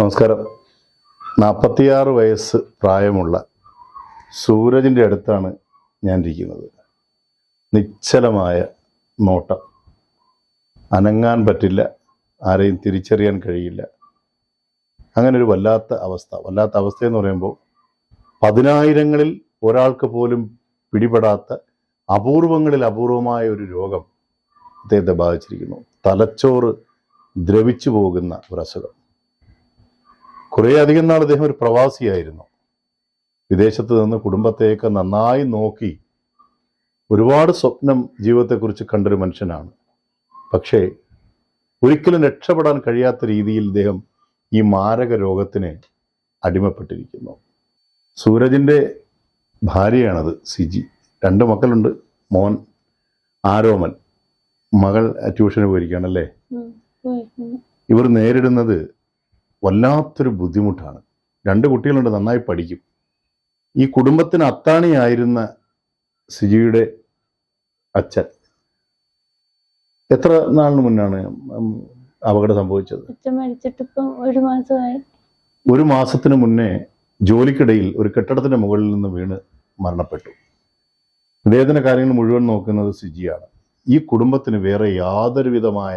നമസ്കാരം. 46 വയസ്സ് പ്രായമുള്ള സൂരജിൻ്റെ അടുത്താണ് ഞാൻ ഇരിക്കുന്നത്. നിശ്ചലമായ നോട്ടം, അനങ്ങാൻ പറ്റില്ല, ആരെയും തിരിച്ചറിയാൻ കഴിയില്ല. അങ്ങനെ ഒരു വല്ലാത്ത അവസ്ഥയെന്ന് പറയുമ്പോൾ 10,000-ങ്ങളിൽ ഒരാൾക്ക് പോലും പിടിപെടാത്ത അപൂർവങ്ങളിൽ അപൂർവമായ ഒരു രോഗം അദ്ദേഹത്തെ ബാധിച്ചിരിക്കുന്നു. തലച്ചോറ് ദ്രവിച്ചു പോകുന്ന ഒരസുഖം. കുറേ അധികം നാൾ അദ്ദേഹം ഒരു പ്രവാസിയായിരുന്നു. വിദേശത്ത് നിന്ന് കുടുംബത്തെയൊക്കെ നന്നായി നോക്കി ഒരുപാട് സ്വപ്നം ജീവിതത്തെക്കുറിച്ച് കണ്ടൊരു മനുഷ്യനാണ്. പക്ഷേ ഒരിക്കലും രക്ഷപ്പെടാൻ കഴിയാത്ത രീതിയിൽ ഇദ്ദേഹം ഈ മാരക രോഗത്തിന് അടിമപ്പെട്ടിരിക്കുന്നു. സൂരജിൻ്റെ ഭാര്യയാണത്, സിജി. 2 മക്കളുണ്ട്. മോൻ ആരോമൽ, മകൾ ട്യൂഷന് പോയിരിക്കുകയാണല്ലേ. ഇവർ നേരിടുന്നത് വല്ലാത്തൊരു ബുദ്ധിമുട്ടാണ്. 2 കുട്ടികളുണ്ട്, നന്നായി പഠിക്കും. ഈ കുടുംബത്തിന് അത്താണിയായിരുന്ന സിജിയുടെ അച്ഛൻ എത്ര നാളിന് മുന്നാണ് അപകടം സംഭവിച്ചത്? ഒരു മാസത്തിന് മുന്നേ ജോലിക്കിടയിൽ ഒരു കെട്ടിടത്തിന്റെ മുകളിൽ നിന്ന് വീണ് മരണപ്പെട്ടു. ഇദ്ദേഹത്തിന്റെ കാര്യങ്ങൾ മുഴുവൻ നോക്കുന്നത് സിജിയാണ്. ഈ കുടുംബത്തിന് വേറെ യാതൊരു വിധമായ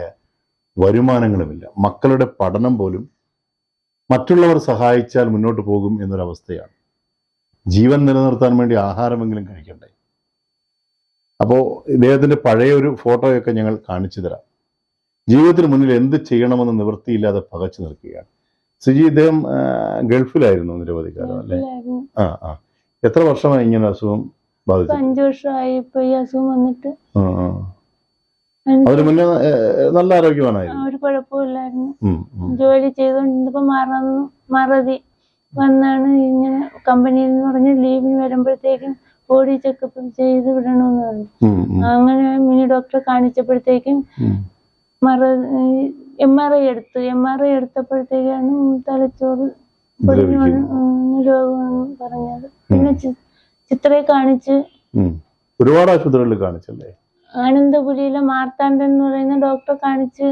വരുമാനങ്ങളുമില്ല. മക്കളുടെ പഠനം പോലും മറ്റുള്ളവർ സഹായിച്ചാൽ മുന്നോട്ട് പോകും എന്നൊരവസ്ഥയാണ്. ജീവൻ നിലനിർത്താൻ വേണ്ടി ആഹാരമെങ്കിലും കഴിക്കണ്ടേ. അപ്പോൾ ഇദ്ദേഹത്തിൻ്റെ പഴയ ഒരു ഫോട്ടോയൊക്കെ ഞങ്ങൾ കാണിച്ചു തരാം. ജീവിതത്തിന് മുന്നിൽ എന്ത് ചെയ്യണമെന്ന് നിവൃത്തിയില്ലാതെ പകച്ചു നിൽക്കുകയാണ് സിജി. ഇദ്ദേഹം ഗൾഫിലായിരുന്നു നിരവധി കാലം, അല്ലേ? എത്ര വർഷമായി ഇങ്ങനെ അസുഖം ബാധിച്ചു? 5 വർഷമായി ഇപ്പൊ ഈ അസുഖം വന്നിട്ട്. അതിന് മുന്നേ നല്ല ആരോഗ്യവാനായിരുന്നു, ഒരു കുഴപ്പമില്ലായിരുന്നു. ജോലി ചെയ്തോണ്ടിരുന്നപ്പോ മറതി വന്നാണ് ഇങ്ങനെ കമ്പനിയിൽ നിന്ന് പറഞ്ഞ് ലീവിന് വരുമ്പോഴത്തേക്കും ബോഡി ചെക്കപ്പ് ചെയ്ത് വിടണമെന്ന് പറഞ്ഞു. അങ്ങനെ മിനി ഡോക്ടറെ കാണിച്ചപ്പോഴത്തേക്കും MRI എടുത്തപ്പോഴത്തേക്കാണ് തലച്ചോറ് രോഗമെന്ന് പറഞ്ഞത്. പിന്നെ ചിത്രയെ കാണിച്ച് ഒരുപാട് ആശുപത്രികളിൽ കാണിച്ചല്ലേ. ആനന്ദപുരിയിലെ മാർത്താണ്ഡൻ എന്ന് പറയുന്ന ഡോക്ടറെ കാണിച്ച്